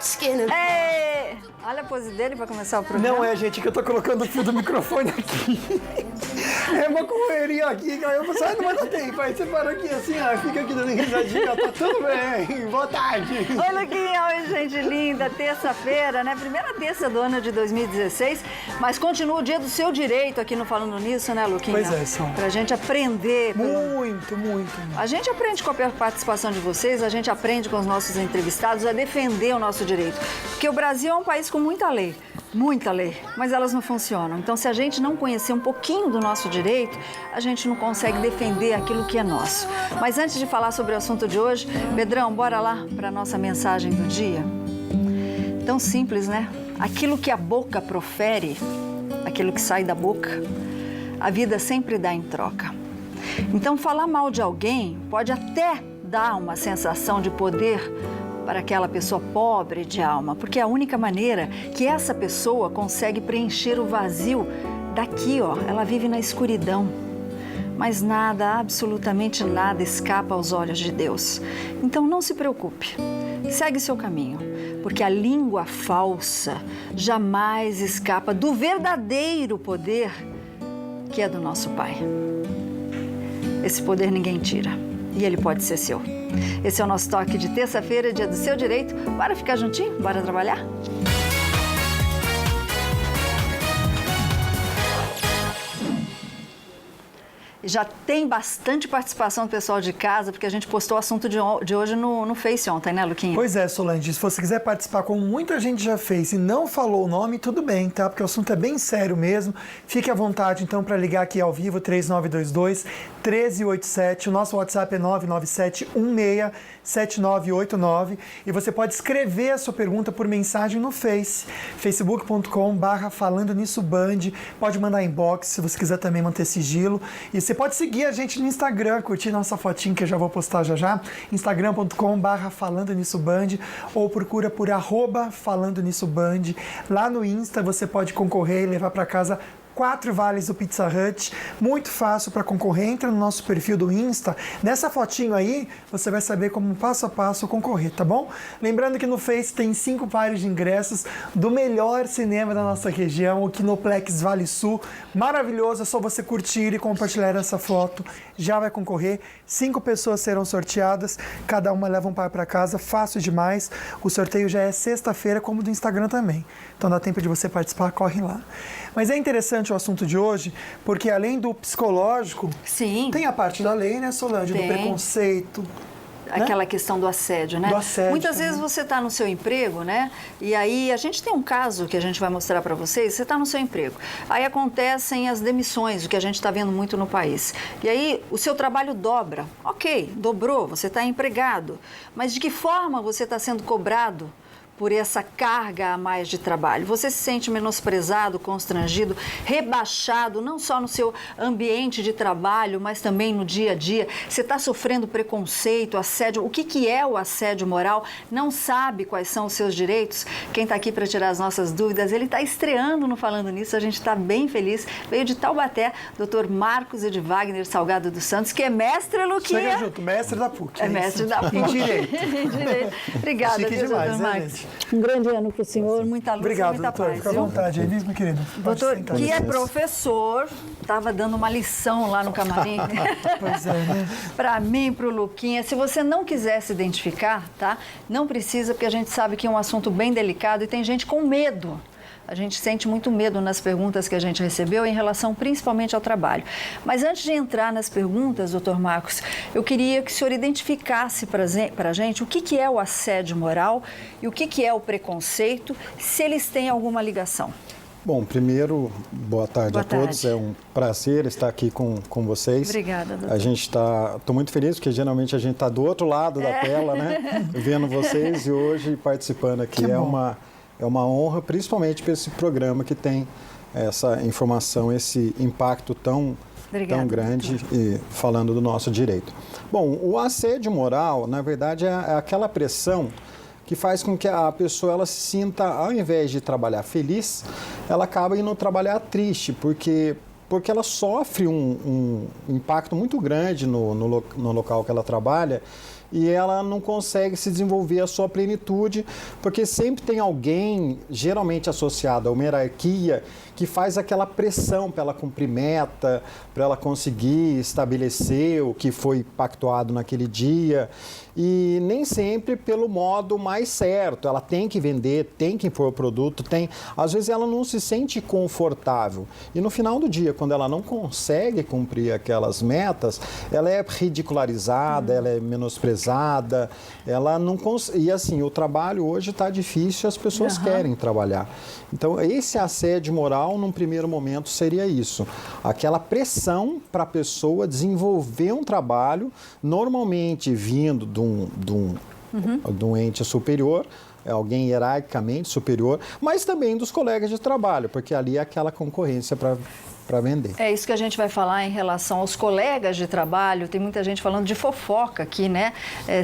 white skin and... Ei! Olha a pose dele para começar o programa. Não é, gente, que eu tô colocando o fio do microfone aqui. É uma correria aqui, aí eu falei, não vai dar tempo. Aí você para aqui assim, ó, fica aqui dando risadinha, tá tudo bem, boa tarde. Oi, Luquinha, oi, gente linda, terça-feira, né? Primeira terça do ano de 2016, mas continua o dia do seu direito aqui no Falando Nisso, né, Luquinha? Pois é, Sônia. Pra gente aprender. Muito. A gente aprende com a participação de vocês, a gente aprende com os nossos entrevistados a defender o nosso direito. Porque o Brasil é um país com muita lei, mas elas não funcionam. Então, se a gente não conhecer um pouquinho do nosso direito, a gente não consegue defender aquilo que é nosso. Mas antes de falar sobre o assunto de hoje, Pedrão, bora lá para a nossa mensagem do dia? Tão simples, né? Aquilo que a boca profere, aquilo que sai da boca, a vida sempre dá em troca. Então, falar mal de alguém pode até dar uma sensação de poder para aquela pessoa pobre de alma, porque é a única maneira que essa pessoa consegue preencher o vazio daqui, ó, ela vive na escuridão. Mas nada, absolutamente nada escapa aos olhos de Deus. Então não se preocupe, segue seu caminho, porque a língua falsa jamais escapa do verdadeiro poder que é do nosso Pai. Esse poder ninguém tira e ele pode ser seu. Esse é o nosso toque de terça-feira, dia do seu direito. Bora ficar juntinho? Bora trabalhar? Já tem bastante participação do pessoal de casa, porque a gente postou o assunto de hoje no Face ontem, né, Luquinha? Pois é, Solange, se você quiser participar, como muita gente já fez e não falou o nome, tudo bem, tá? Porque o assunto é bem sério mesmo. Fique à vontade, então, para ligar aqui ao vivo, 3922-1387. O nosso WhatsApp é 997-167989. E você pode escrever a sua pergunta por mensagem no Face, facebook.com/falando nisso Band. Pode mandar inbox, se você quiser também manter sigilo. E você pode seguir a gente no Instagram, curtir nossa fotinha que eu já vou postar já, instagram.com/falando nisso Band, ou procura por @falando nisso Band. Lá no Insta você pode concorrer e levar para casa 4 vales do Pizza Hut, muito fácil para concorrer. Entra no nosso perfil do Insta, nessa fotinho aí você vai saber como passo a passo concorrer, tá bom? Lembrando que no Face tem 5 pares de ingressos do melhor cinema da nossa região, o Kinoplex Vale Sul, maravilhoso, é só você curtir e compartilhar essa foto, já vai concorrer. 5 pessoas serão sorteadas, cada uma leva um par para casa, fácil demais. O sorteio já é sexta-feira, como do Instagram também, então dá tempo de você participar, corre lá. Mas é interessante o assunto de hoje, porque além do psicológico, sim, tem a parte da lei, né, Solange? Tem. Do preconceito. Aquela questão do assédio, né? Do assédio. Muitas também. vezes você está no seu emprego, né? E aí a gente tem um caso que a gente vai mostrar para vocês. Você está no seu emprego. Aí acontecem as demissões, o que a gente está vendo muito no país. E aí o seu trabalho dobra. Ok, dobrou, você está empregado. Mas de que forma você está sendo cobrado por essa carga a mais de trabalho? Você se sente menosprezado, constrangido, rebaixado, não só no seu ambiente de trabalho, mas também no dia a dia? Você está sofrendo preconceito, assédio? O que é o assédio moral? Não sabe quais são os seus direitos? Quem está aqui para tirar as nossas dúvidas, ele está estreando no Falando Nisso, a gente está bem feliz. Veio de Taubaté, Dr. Marcos Edvagner Salgado dos Santos, que é mestre, Luquinha. Chega junto, mestre da PUC. É mestre da PUC. Em Direito. Em Direito. Obrigada, Chique viu, demais, doutor né, Marcos? gente? Um grande ano para o senhor, muita luz Obrigado, e muita doutor. paz. Fica à Viu? vontade aí, meu querido. Pode Doutor, sentar. que é professor, estava dando uma lição lá no camarim. Pois é, né? Para mim, para o Luquinha. Se você não quiser se identificar, tá? Não precisa, porque a gente sabe que é um assunto bem delicado e tem gente com medo. A gente sente muito medo nas perguntas que a gente recebeu em relação principalmente ao trabalho. Mas antes de entrar nas perguntas, doutor Marcos, eu queria que o senhor identificasse para a gente o que é o assédio moral e o que é o preconceito, se eles têm alguma ligação. Bom, primeiro, boa tarde a todos. É um prazer estar aqui com vocês. Obrigada, doutor. A gente estou muito feliz, porque geralmente a gente está do outro lado da tela, né? Vendo vocês e hoje participando aqui. É uma honra, principalmente para esse programa que tem essa informação, esse impacto tão grande e falando do nosso direito. Bom, o assédio moral, na verdade, é aquela pressão que faz com que a pessoa ela se sinta, ao invés de trabalhar feliz, ela acaba indo trabalhar triste, porque ela sofre um impacto muito grande no local que ela trabalha, e ela não consegue se desenvolver a sua plenitude, porque sempre tem alguém, geralmente associado a uma hierarquia, que faz aquela pressão para ela cumprir meta, para ela conseguir estabelecer o que foi pactuado naquele dia, e nem sempre pelo modo mais certo. Ela tem que vender, tem que impor o produto, às vezes ela não se sente confortável. E no final do dia, quando ela não consegue cumprir aquelas metas, ela é ridicularizada, ela é menosprezada, ela não e assim, o trabalho hoje está difícil, as pessoas querem trabalhar. Então, esse assédio moral, num primeiro momento, seria isso. Aquela pressão para a pessoa desenvolver um trabalho, normalmente vindo de um ente superior, alguém hierarquicamente superior, mas também dos colegas de trabalho, porque ali é aquela concorrência para vender. É isso que a gente vai falar em relação aos colegas de trabalho. Tem muita gente falando de fofoca aqui, né?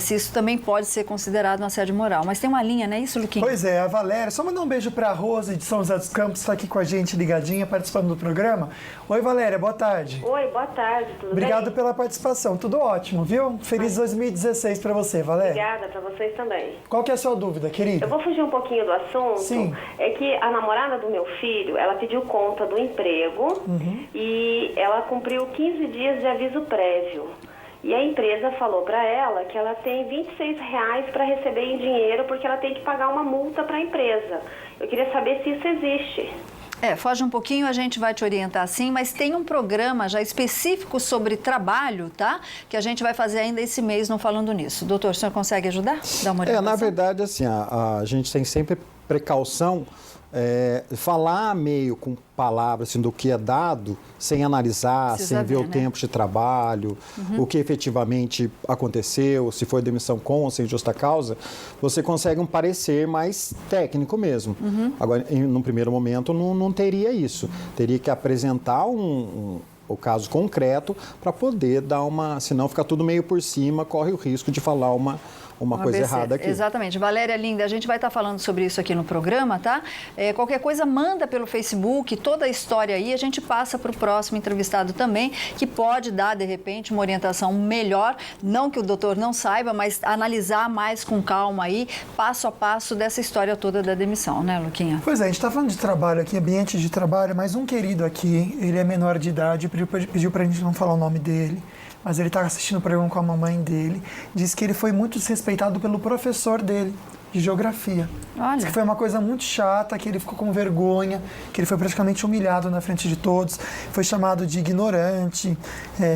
Se isso também pode ser considerado um assédio moral. Mas tem uma linha, não é isso, Luquinha? Pois é, a Valéria. Só mandar um beijo para a Rose de São José dos Campos, está aqui com a gente ligadinha, participando do programa. Oi, Valéria, boa tarde. Oi, boa tarde, tudo bem? Obrigado pela participação, tudo ótimo, viu? Feliz 2016 para você, Valéria. Obrigada, para vocês também. Qual que é a sua dúvida, querida? Eu vou fugir um pouquinho do assunto. Sim. É que a namorada do meu filho, ela pediu conta do emprego e ela cumpriu 15 dias de aviso prévio. E a empresa falou para ela que ela tem R$26 para receber em dinheiro porque ela tem que pagar uma multa para a empresa. Eu queria saber se isso existe. Foge um pouquinho, a gente vai te orientar sim, mas tem um programa já específico sobre trabalho, tá? Que a gente vai fazer ainda esse mês, não falando nisso. Doutor, o senhor consegue ajudar? Dar uma orientação? Na verdade, assim, a gente tem sempre precaução, falar meio com palavras assim, do que é dado, sem analisar, Precisa sem ver o né? tempo de trabalho, o que efetivamente aconteceu, se foi demissão com ou sem justa causa, você consegue um parecer mais técnico mesmo. Agora, no primeiro momento, não teria isso. Teria que apresentar o caso concreto para poder dar senão fica tudo meio por cima, corre o risco de falar uma coisa errada aqui. Exatamente. Valéria linda, a gente vai estar falando sobre isso aqui no programa, tá? Qualquer coisa, manda pelo Facebook, toda a história aí, a gente passa para o próximo entrevistado também, que pode dar, de repente, uma orientação melhor, não que o doutor não saiba, mas analisar mais com calma aí, passo a passo dessa história toda da demissão, né, Luquinha? Pois é, a gente está falando de trabalho aqui, ambiente de trabalho, mas um querido aqui, ele é menor de idade, pediu para a gente não falar o nome dele, mas ele está assistindo o programa com a mamãe dele, disse que ele foi muito desrespeitado pelo professor dele, de geografia. Olha. Disse que foi uma coisa muito chata, que ele ficou com vergonha, que ele foi praticamente humilhado na frente de todos, foi chamado de ignorante,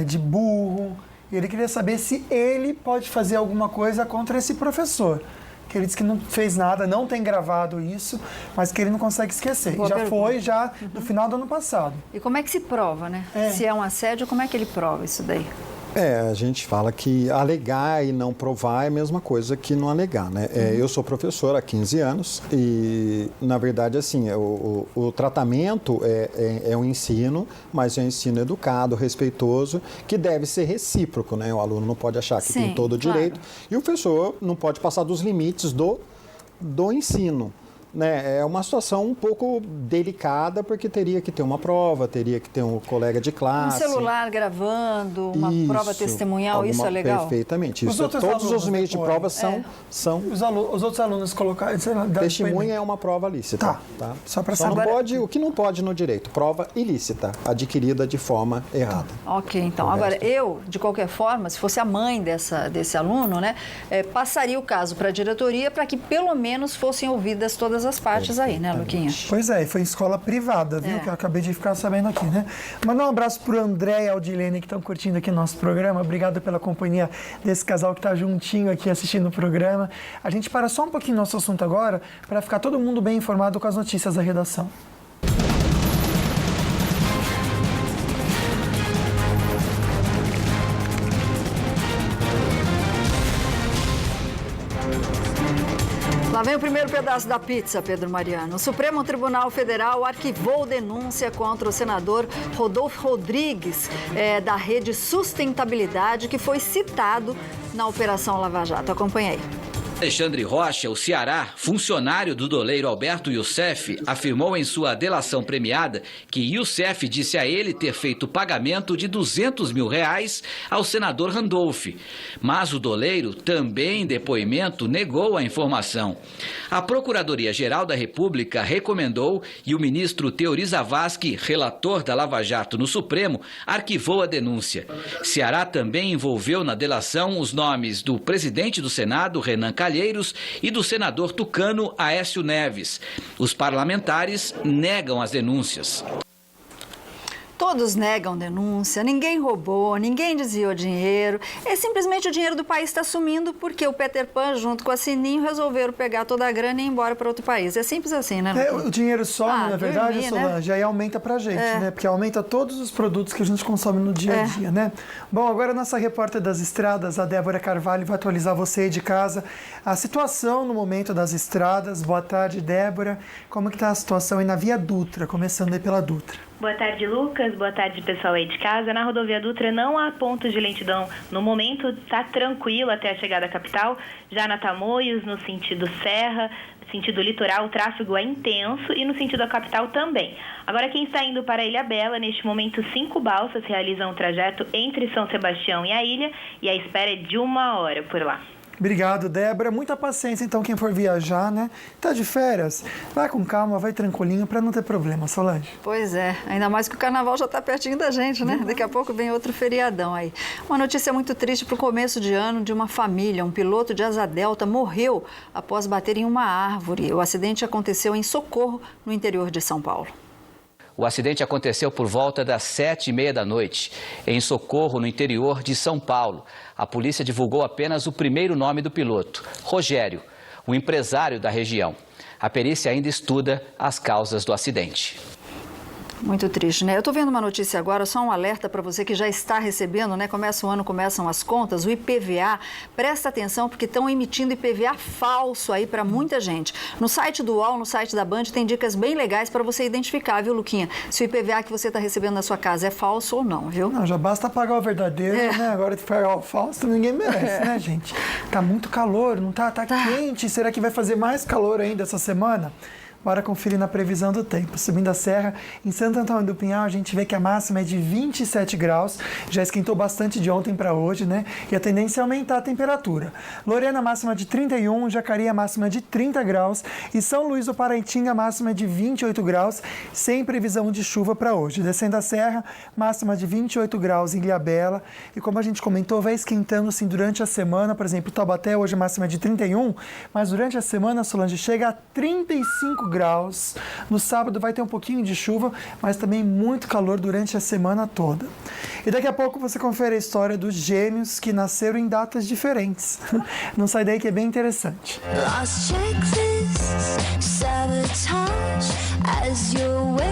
de burro, e ele queria saber se ele pode fazer alguma coisa contra esse professor. Que ele disse que não fez nada, não tem gravado isso, mas que ele não consegue esquecer. Boa pergunta. Foi no final do ano passado. E como é que se prova, né? Se é um assédio, como é que ele prova isso daí? A gente fala que alegar e não provar é a mesma coisa que não alegar, né? Eu sou professor há 15 anos e, na verdade, assim, o tratamento é um ensino, mas é um ensino educado, respeitoso, que deve ser recíproco, né? O aluno não pode achar que tem todo o direito e o professor não pode passar dos limites do ensino. Né? É uma situação um pouco delicada, porque teria que ter uma prova, teria que ter um colega de classe. Um celular gravando, uma prova testemunhal, isso é legal? Perfeitamente. Todos os meios de prova são... Os outros alunos colocaram... Testemunha é uma prova lícita. Tá? Só para saber. O que não pode no direito? Prova ilícita, adquirida de forma errada. Ok, então. Agora, eu, de qualquer forma, se fosse a mãe desse aluno, né, passaria o caso para a diretoria para que pelo menos fossem ouvidas todas as partes aí, né, Luquinha? Pois é, foi em escola privada, viu? Que eu acabei de ficar sabendo aqui, né? Mandar um abraço pro André e Aldilene que estão curtindo aqui o nosso programa. Obrigado pela companhia desse casal que está juntinho aqui assistindo o programa. A gente para só um pouquinho no nosso assunto agora para ficar todo mundo bem informado com as notícias da redação. Lá vem o primeiro pedaço da pizza, Pedro Mariano. O Supremo Tribunal Federal arquivou denúncia contra o senador Rodolfo Rodrigues, da Rede Sustentabilidade, que foi citado na Operação Lava Jato. Acompanha aí. Alexandre Rocha, o Ceará, funcionário do doleiro Alberto Youssef, afirmou em sua delação premiada que Youssef disse a ele ter feito pagamento de R$200 mil ao senador Randolph. Mas o doleiro também, em depoimento, negou a informação. A Procuradoria-Geral da República recomendou e o ministro Teori Zavascki, relator da Lava Jato no Supremo, arquivou a denúncia. Ceará também envolveu na delação os nomes do presidente do Senado, Renan Calheiros, e do senador tucano Aécio Neves. Os parlamentares negam as denúncias. Todos negam denúncia, ninguém roubou, ninguém desviou dinheiro. É simplesmente o dinheiro do país está sumindo porque o Peter Pan, junto com a Sininho, resolveram pegar toda a grana e ir embora para outro país. É simples assim, né? O dinheiro some, na verdade, Solange, aí aumenta pra gente, né? Porque aumenta todos os produtos que a gente consome no dia a dia, né? Bom, agora a nossa repórter das estradas, a Débora Carvalho, vai atualizar você aí de casa. A situação no momento das estradas. Boa tarde, Débora. Como que tá a situação aí na Via Dutra, começando aí pela Dutra? Boa tarde, Lucas. Boa tarde, pessoal aí de casa. Na rodovia Dutra não há pontos de lentidão. No momento, está tranquilo até a chegada à capital. Já na Tamoios, no sentido Serra, sentido litoral, o tráfego é intenso e no sentido da capital também. Agora, quem está indo para a Ilhabela, neste momento 5 balsas realizam o trajeto entre São Sebastião e a ilha e a espera é de 1 hora por lá. Obrigado, Débora. Muita paciência, então, quem for viajar, né? Tá de férias, vai com calma, vai tranquilinho, para não ter problema, Solange. Pois é, ainda mais que o carnaval já está pertinho da gente, né? Daqui a pouco vem outro feriadão aí. Uma notícia muito triste para o começo de ano de uma família. Um piloto de asa delta morreu após bater em uma árvore. O acidente aconteceu em Socorro, no interior de São Paulo. O acidente aconteceu por volta das 7h30 da noite, em Socorro, no interior de São Paulo. A polícia divulgou apenas o primeiro nome do piloto, Rogério, um empresário da região. A perícia ainda estuda as causas do acidente. Muito triste, né? Eu estou vendo uma notícia agora, só um alerta para você que já está recebendo, né? Começa o ano, começam as contas, o IPVA. Presta atenção porque estão emitindo IPVA falso aí para muita gente. No site do UOL, no site da Band, tem dicas bem legais para você identificar, viu, Luquinha? Se o IPVA que você está recebendo na sua casa é falso ou não, viu? Não, já basta pagar o verdadeiro, né? Agora de pagar o falso ninguém merece, né, gente? Tá muito calor, não tá? Tá quente. Será que vai fazer mais calor ainda essa semana? Bora conferir na previsão do tempo. Subindo a serra, em Santo Antônio do Pinhal, a gente vê que a máxima é de 27 graus. Já esquentou bastante de ontem para hoje, né? E a tendência é aumentar a temperatura. Lorena, máxima de 31, Jacareí, a máxima de 30 graus. E São Luís do Paraitinga, a máxima de 28 graus, sem previsão de chuva para hoje. Descendo a serra, máxima de 28 graus em Ilhabela. E como a gente comentou, vai esquentando assim durante a semana. Por exemplo, Taubaté, hoje a máxima é de 31, mas durante a semana, Solange, chega a 35 graus. No sábado vai ter um pouquinho de chuva, mas também muito calor durante a semana toda. E daqui a pouco você confere a história dos gêmeos que nasceram em datas diferentes. Não sai daí que é bem interessante. Lost checklists, sabotage as you're